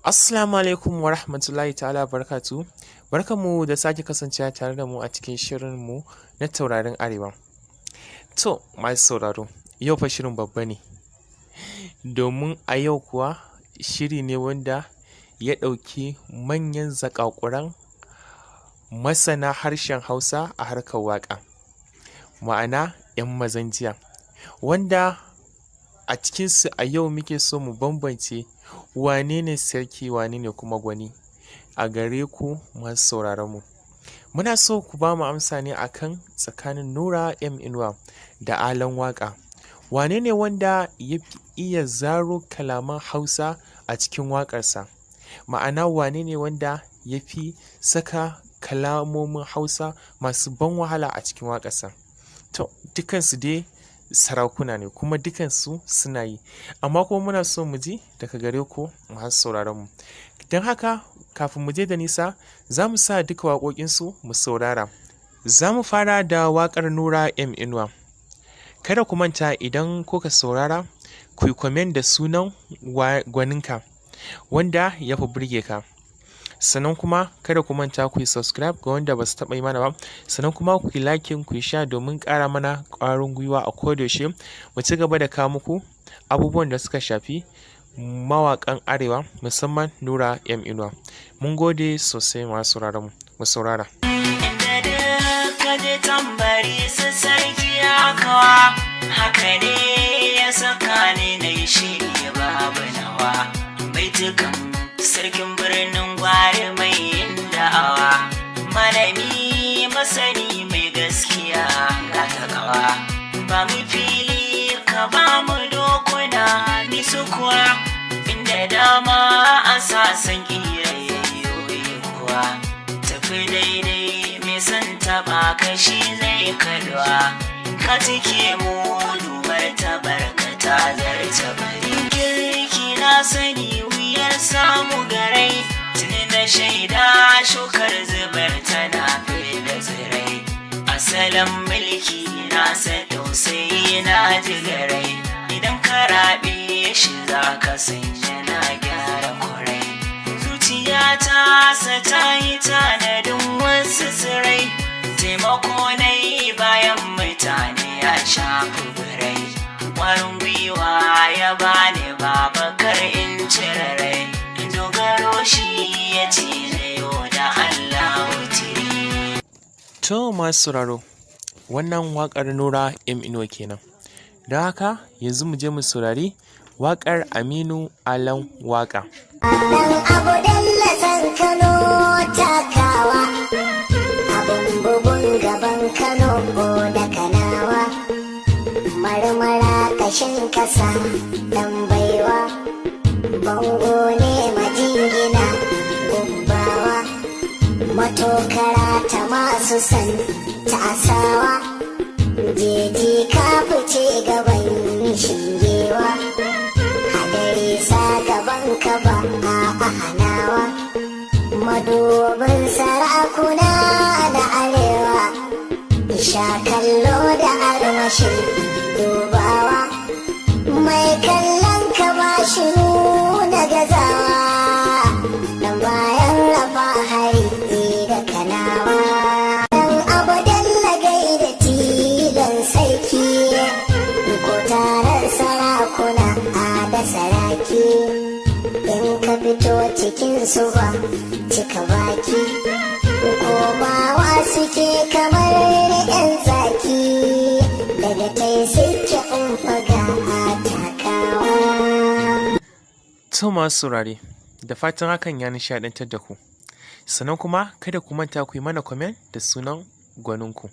Assalamu alaikum wa rahmatullahi ta'ala barakatu. Barkanmu da sake kasancewa tare da mu a cikin shirinmu na taurarin Arewa. To, masu sauraro, yau fa shirin babba ne. Domin a yau kuwa shiri ne wanda ya ɗauki manyan zakakuran masana harshen Hausa a harkar waƙa. Ma'ana 'yan mazan jiya. Wanda a cikinsu a yau muke so mu bambance wane ne sarki wane ne kuma gwani a gare ku masu sauraron mu. Muna so ku ba mu amsa ne akan tsakanin Nura Inuwa da alan waka. Wane ne wanda ya fi iya zaro kalaman Hausa a cikin waƙarsa? Ma'ana wane ne wanda ya fi saka kalamomin Hausa masu ban wahala a cikin waƙarsa? To, dukansu dai sarakuna ne kuma dukansu suna yi, amma kuma muna so mu ji daga gare ku masu sauraron mu. Don haka kafin mu je da nisa za mu sa duka waƙoƙinsu mu saurara. Za mu fara da waƙar Nura Inuwa. Kada ku manta idan kuka saurara ku yi comment da sunan gwaninka wanda ya fi burge ka. Sannan kuma kada ku manta ku yi subscribe ga wanda ba su taɓa yi mana ba, sannan kuma ku yi liking ku yi share domin ƙara mana ƙwarin gwiwa a kodayaushe mu ci gaba da kawo muku abubuwan da suka shafi mawaƙan Arewa musamman Nura Inuwa. Mun gode sosai masu sauraron mu saurara. Haka ne ya saka ni na yi shiri babu nawa baitukan sarkin birnin gwari mai da'awa, malami masani mai gaskiya ga takawa. Ba mu fili ka ba mu dokuna nisu kuwa inda dama a sasan irayen kuwa tafi daidai mai son taba kashi zai kalwa. Ka cike mu dubar tabarkata zarta bari kirki na sani wuyar samu garai tuni na shaida shukar zubar tana da tsirai asalin mulki na sa tausayi na jigarai idan ka rabe shi za ka sanya na gyara kurai zuciya ta sa ta yi tanadin wasu tsirai taimako na yi bayan mutane ya shafi birai ƙwarin gwiwa ya bani babakar in cire rai dogaro shi ya ce na yau da Allah wutiri. To masu sauraro, wannan waƙar Nura Inuwa kenan. Don haka yanzu mu je mu saurari waƙar Aminu alan waka. Abu dalla san Kano takawa, abin bugun gaban Kano da Kanawa, marmara kashin kasa dan baiwa, bango ne majingina gumbawa, matokara ta masu san tasawa, jeji ka fice gaban shingewa, hadari sa gaban ka ba a hanawa, madubin sarakuna na arewa, sha kallo da armashin dubawa, mai kallon ka ba shi nuna gazawa, dan bayan rafa hari da kanawa. Dan abu dalla gaida tilan sarki, ko tarar sarakuna a da saraki, in ka fito cikin su ba cika baki, komawa suke kamar 'yan zaki, daga kai suke faga a takawa. To masu saurare, da fatan hakan ya nishaɗantar da ku. Sannan kuma kada ku manta ku yi mana comment da sunan gwaninku.